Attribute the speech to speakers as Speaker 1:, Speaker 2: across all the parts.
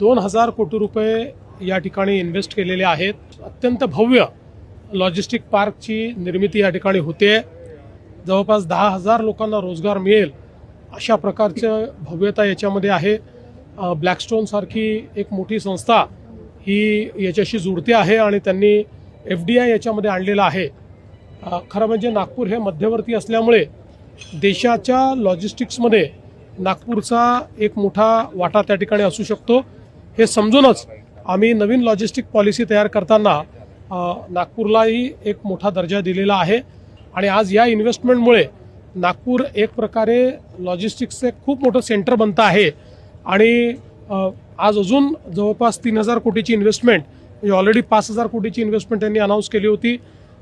Speaker 1: 2000 कोटी रुपये या ठिकाणी इन्व्हेस्ट केलेले आहेत. अत्यंत भव्य लॉजिस्टिक पार्कची निर्मिती या ठिकाणी होते. जवळपास 10,000 लोकांना रोजगार मिळेल अशा प्रकारचं भव्यता याच्यामध्ये आहे. ब्लॅकस्टोन सारखी एक मोठी संस्था ही याच्याशी जुळते आहे आणि त्यांनी FDI याच्यामध्ये आणलेला आहे. खरं म्हणजे नागपूर हे मध्यवर्ती असल्यामुळे देशाच्या लॉजिस्टिक्समध्ये नागपूरचा एक मोठा वाटा त्या ठिकाणी असू शकतो. हे समजूनच आम्ही नवीन लॉजिस्टिक पॉलिसी तयार करताना नागपूरलाही एक मोठा दर्जा दिलेला आहे. आणि आज या इन्व्हेस्टमेंटमुळे नागपूर एक प्रकारे लॉजिस्टिक्सचं खूप मोठं सेंटर बनतं आहे. आणि आज अजून जवळपास 3,000 कोटीची इन्व्हेस्टमेंट, म्हणजे ऑलरेडी 5,000 कोटीची इन्व्हेस्टमेंट त्यांनी अनाऊन्स केली होती.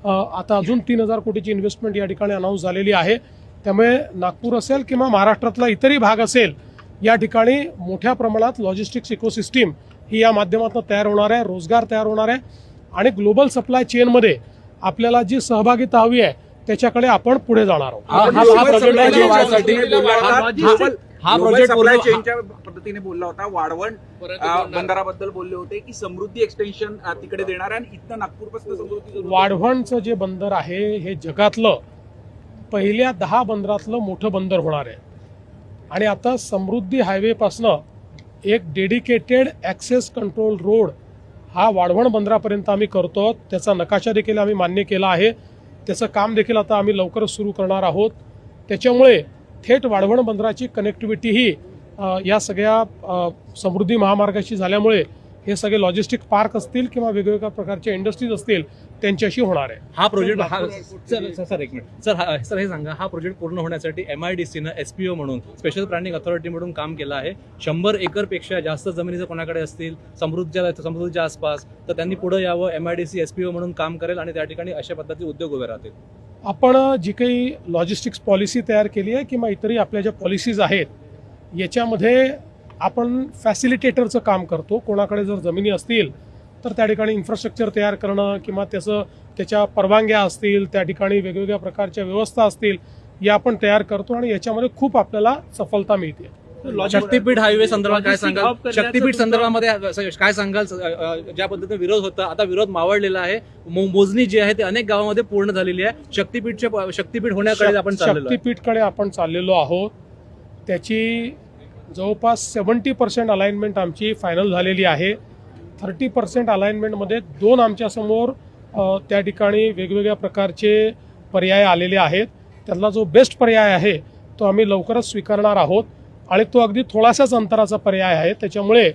Speaker 1: आता अजून 3,000 कोटीची इन्व्हेस्टमेंट या ठिकाणी अनाऊन्स झालेली आहे. त्यामुळे नागपूर असेल किंवा महाराष्ट्रातला इतरही भाग असेल, या ठिकाणी मोठ्या प्रमाणात लॉजिस्टिक्स इकोसिस्टीम ही या माध्यमातून तयार होणार आहे, रोजगार तयार होणार आहे. आणि ग्लोबल सप्लाय चेनमध्ये आपल्याला जी सहभागिता हवी आहे त्याच्याकडे आपण पुढे जाणार आहोत.
Speaker 2: हा प्रोजेक्ट चेनच्या पद्धतीने बोलला होता. वाढवण बंदराबद्दल बोलले होते की समृद्धी एक्सटेन्शन तिकडे देणार आहे आणि इथं नागपूरपासून समृद्धी.
Speaker 1: वाढवणचं जे बंदर आहे हे जगातलं पहिल्या 10 बंदरातलं मोठं बंदर होणार आहे. आणि आता समृद्धी हायवेपासनं एक डेडिकेटेड ॲक्सेस कंट्रोल रोड हा वाढवण बंदरापर्यंत आम्ही करतो. त्याचा नकाशा देखील आम्ही मान्य केला आहे. त्याचं काम देखील आता आम्ही लवकरच सुरू करणार आहोत. त्याच्यामुळे थेट वाढवण बंदराची कनेक्टिव्हिटीही या सगळ्या समृद्धी महामार्गाशी झाल्यामुळे हे सगळे लॉजिस्टिक पार्क असतील किंवा वेगवेगळ्या प्रकारच्या इंडस्ट्रीज असतील त्यांच्याशी होणार आहे.
Speaker 3: हा प्रोजेक्ट सर एक मिनिट सर हे सांगा, हा प्रोजेक्ट पूर्ण होण्यासाठी MIDCनं SPO म्हणून स्पेशल प्लॅनिंग अथॉरिटी म्हणून काम केलं आहे. 100 एकरपेक्षा जास्त जमिनी जर कोणाकडे असतील समृद्धीच्या आसपास तर त्यांनी पुढे यावं. MIDC SPO म्हणून काम करेल आणि त्या ठिकाणी अशा पद्धतीचे उद्योग उभे राहतील.
Speaker 1: आपण जी काही लॉजिस्टिक्स पॉलिसी तयार केली आहे किंवा इतरही आपल्या ज्या पॉलिसीज आहेत याच्यामध्ये आपण फॅसिलिटेटरचं काम करतो. कोणाकडे जर जमिनी असतील तर त्या ठिकाणी इन्फ्रास्ट्रक्चर तयार करणं किंवा त्याच्या परवानग्या असतील, त्या ठिकाणी वेगवेगळ्या प्रकारच्या व्यवस्था असतील, या आपण तयार करतो आणि याच्यामध्ये खूप आपल्याला सफलता मिळते.
Speaker 3: शक्तीपीठ हायवे संदर्भात काय सांगाल? शक्तीपीठ संदर्भामध्ये काय सांगाल? ज्या पद्धतीने विरोध होता, आता विरोध मावळलेला आहे. मोजणी जी आहे ती अनेक गावांमध्ये पूर्ण झालेली आहे. शक्तीपीठ होण्याकडे आपण
Speaker 1: शक्तीपीठकडे आपण चाललेलो आहोत. त्याची जवळपास 70% अलाइनमेंट आमची फायनल झालेली आहे. 30% अलाइनमेंटमध्ये 2 आमच्यासमोर त्या ठिकाणी वेगवेगळ्या प्रकारचे पर्याय आलेले आहेत. त्यातला जो बेस्ट पर्याय आहे तो आम्ही लवकरच स्वीकारणार आहोत आणि तो अगदी थोडासाच अंतराचा पर्याय आहे. त्याच्यामुळे